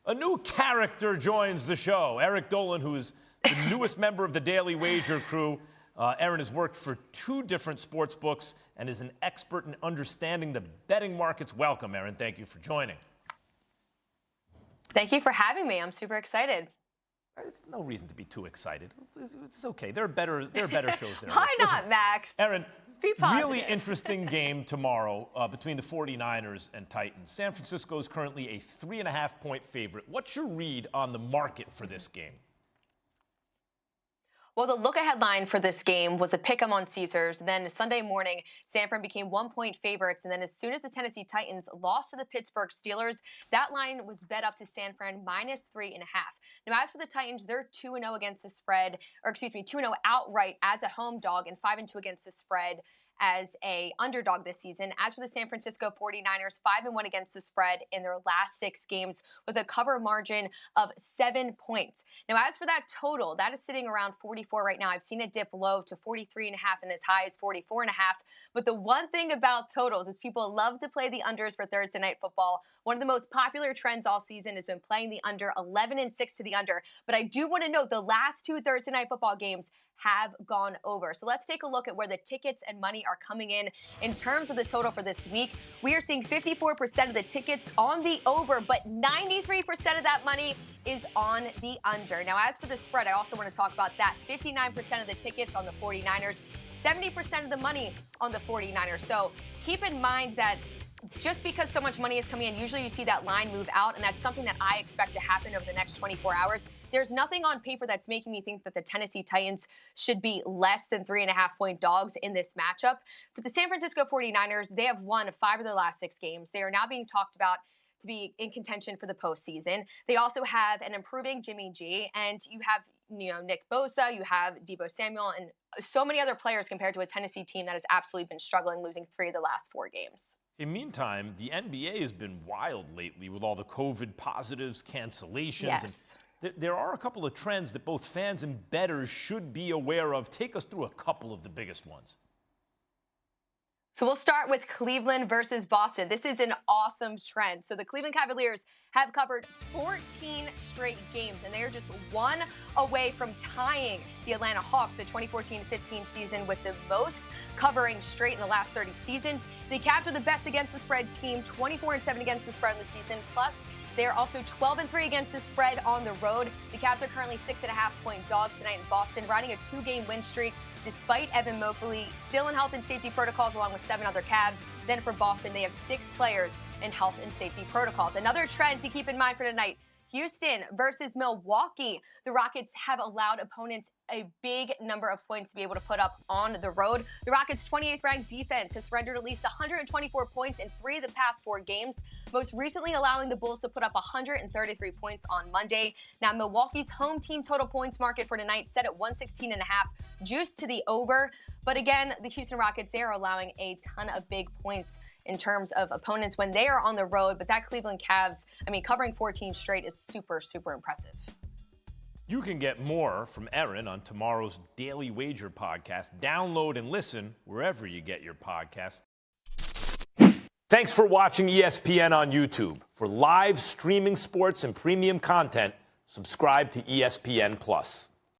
A new character joins the show. Eric Dolan, who is the newest member of the Daily Wager crew. Erin has worked for 2 different sports books and is an expert in understanding the betting markets. Welcome, Erin. Thank you for joining. Thank you for having me. I'm super excited. There's no reason to be too excited. It's okay. There are better shows there. Why not, Max? Erin, be positive. Really interesting game tomorrow between the 49ers and Titans. San Francisco is currently a 3.5-point favorite. What's your read on the market for this game? Well, the look-ahead line for this game was a pick-em on Caesars. Then Sunday morning, San Fran became 1-point favorites. And then as soon as the Tennessee Titans lost to the Pittsburgh Steelers, that line was bet up to San Fran -3.5. Now, as for the Titans, they're 2-0 against the spread, 2-0 outright as a home dog and 5-2 against the spread as a underdog this season. As for the San Francisco 49ers, 5-1 against the spread in their last 6 games with a cover margin of 7 points. Now, as for that total, that is sitting around 44 right now. I've seen it dip low to 43.5 and as high as 44.5. But the one thing about totals is people love to play the unders for Thursday Night Football. One of the most popular trends all season has been playing the under, 11-6 to the under. But I do want to note the last 2 Thursday Night Football games have gone over. So let's take a look at where the tickets and money are coming in terms of the total for this week. We are seeing 54% of the tickets on the over, but 93% of that money is on the under. Now, as for the spread, I also want to talk about that. 59% of the tickets on the 49ers, 70% of the money on the 49ers. So keep in mind that just because so much money is coming in, usually you see that line move out, and that's something that I expect to happen over the next 24 hours. There's nothing on paper that's making me think that the Tennessee Titans should be less than 3.5-point dogs in this matchup. For the San Francisco 49ers, they have won 5 of their last 6 games. They are now being talked about to be in contention for the postseason. They also have an improving Jimmy G, and you have Nick Bosa, you have Deebo Samuel, and so many other players compared to a Tennessee team that has absolutely been struggling, losing 3 of the last 4 games. In the meantime, the NBA has been wild lately with all the COVID positives, cancellations. Yes. And there are a couple of trends that both fans and bettors should be aware of. Take us through a couple of the biggest ones. So we'll start with Cleveland versus Boston. This is an awesome trend. So the Cleveland Cavaliers have covered 14 straight games, and they are just 1 away from tying the Atlanta Hawks, the 2014-15 season, with the most covering straight in the last 30 seasons. The Cavs are the best against the spread team, 24-7 against the spread in the season. Plus, they're also 12-3 against the spread on the road. The Cavs are currently 6.5-point dogs tonight in Boston, riding a 2-game win streak despite Evan Mobley still in health and safety protocols along with 7 other Cavs. Then for Boston, they have 6 players in health and safety protocols. Another trend to keep in mind for tonight, Houston versus Milwaukee. The Rockets have allowed opponents a big number of points to be able to put up on the road. The Rockets' 28th ranked defense has surrendered at least 124 points in 3 of the past 4 games, most recently allowing the Bulls to put up 133 points on Monday. Now, Milwaukee's home team total points market for tonight set at 116.5, juiced to the over. But again, the Houston Rockets, they are allowing a ton of big points in terms of opponents when they are on the road. But that Cleveland Cavs, covering 14 straight is super, super impressive. You can get more from Erin on tomorrow's Daily Wager podcast. Download and listen wherever you get your podcast. Thanks for watching ESPN on YouTube. For live streaming sports and premium content, subscribe to ESPN+.